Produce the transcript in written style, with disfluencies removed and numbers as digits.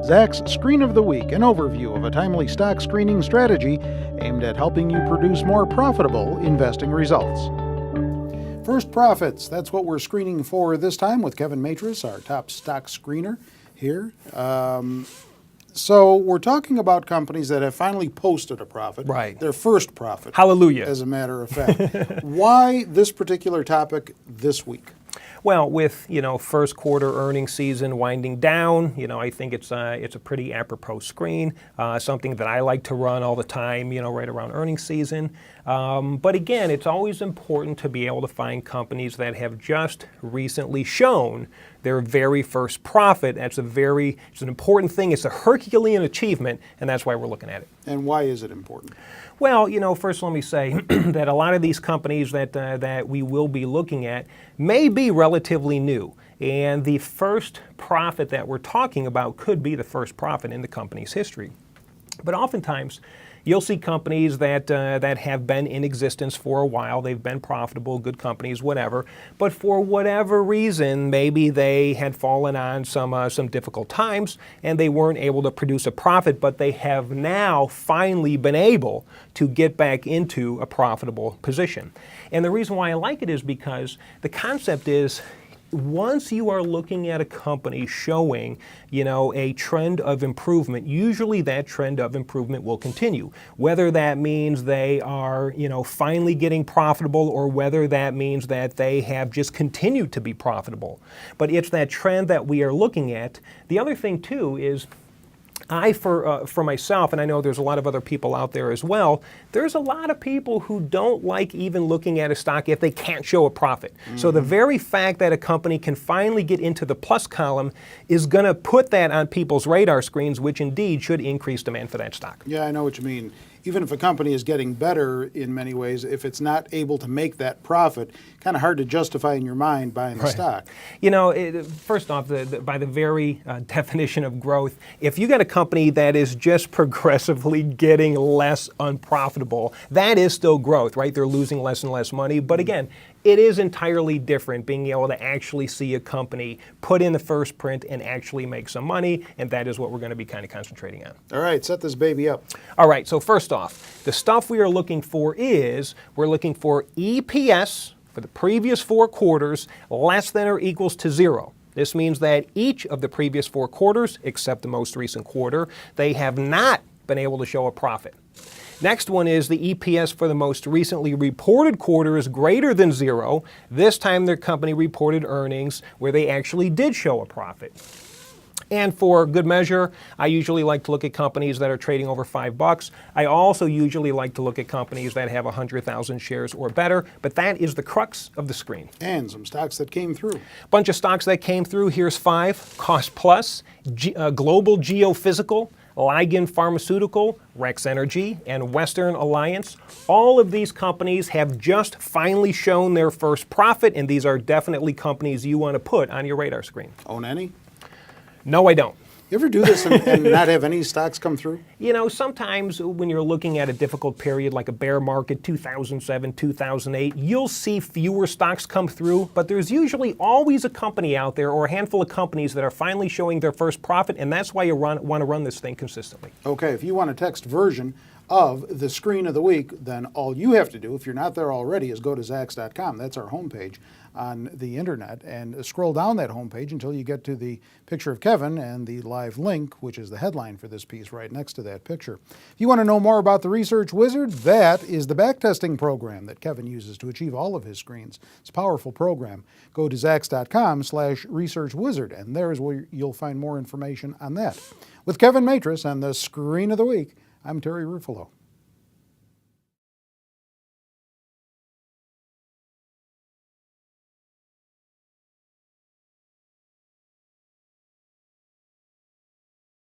Zach's Screen of the Week, an overview of a timely stock screening strategy aimed at helping you produce more profitable investing results. First profits, that's what we're screening for this time with Kevin Matras, our top stock screener here. So we're talking about companies that have finally posted a profit. Right. Their first profit. Hallelujah. As a matter of fact. Why this particular topic this week? Well, with first quarter earnings season winding down, I think it's a pretty apropos screen, something that I like to run all the time, right around earnings season. But again, it's always important to be able to find companies that have just recently shown their very first profit. It's an important thing. It's a Herculean achievement, and that's why we're looking at it. And why is it important? Well, first let me say that a lot of these companies that we will be looking at may be relatively new. And the first profit that we're talking about could be the first profit in the company's history. But oftentimes, you'll see companies that have been in existence for a while. They've been profitable, good companies, whatever. But for whatever reason, maybe they had fallen on some difficult times and they weren't able to produce a profit, but they have now finally been able to get back into a profitable position. And the reason why I like it is because the concept is, once you are looking at a company showing, a trend of improvement, usually that trend of improvement will continue. Whether that means they are, finally getting profitable or whether that means that they have just continued to be profitable. But it's that trend that we are looking at. The other thing too is, for myself, and I know there's a lot of other people out there as well, there's a lot of people who don't like even looking at a stock if they can't show a profit. Mm-hmm. So the very fact that a company can finally get into the plus column is going to put that on people's radar screens, which indeed should increase demand for that stock. Yeah, I know what you mean. Even if a company is getting better in many ways, if it's not able to make that profit, kind of hard to justify in your mind buying the stock. First off, by the very definition of growth, if you got a company that is just progressively getting less unprofitable, that is still growth, right? They're losing less and less money. But again, it is entirely different being able to actually see a company put in the first print and actually make some money, and that is what we're going to be kind of concentrating on. All right, set this baby up. All right, so first off, the stuff we are looking for is, we're looking for EPS for the previous 4 quarters less than or equals to 0. This means that each of the previous 4 quarters, except the most recent quarter, they have not been able to show a profit. Next one is the EPS for the most recently reported quarter is greater than 0. This time their company reported earnings where they actually did show a profit. And for good measure, I usually like to look at companies that are trading over $5. I also usually like to look at companies that have 100,000 shares or better, but that is the crux of the screen. And some stocks that came through. Bunch of stocks that came through. Here's 5. Cost Plus, Global Geophysical, Ligand Pharmaceutical, REXX Energy, and Western Alliance. All of these companies have just finally shown their first profit, and these are definitely companies you want to put on your radar screen. Own any? No, I don't. You ever do this and not have any stocks come through? Sometimes when you're looking at a difficult period like a bear market, 2007, 2008, you'll see fewer stocks come through, but there's usually always a company out there or a handful of companies that are finally showing their first profit, and that's why you want to run this thing consistently. Okay, if you want a text version of the Screen of the Week, then all you have to do, if you're not there already, is go to Zacks.com. That's our homepage on the internet, and scroll down that homepage until you get to the picture of Kevin and the live link, which is the headline for this piece right next to that picture. If you want to know more about the Research Wizard, that is the backtesting program that Kevin uses to achieve all of his screens. It's a powerful program. Go to Zacks.com/researchwizard, and there is where you'll find more information on that. With Kevin Matras and the Screen of the Week, I'm Terry Ruffalo.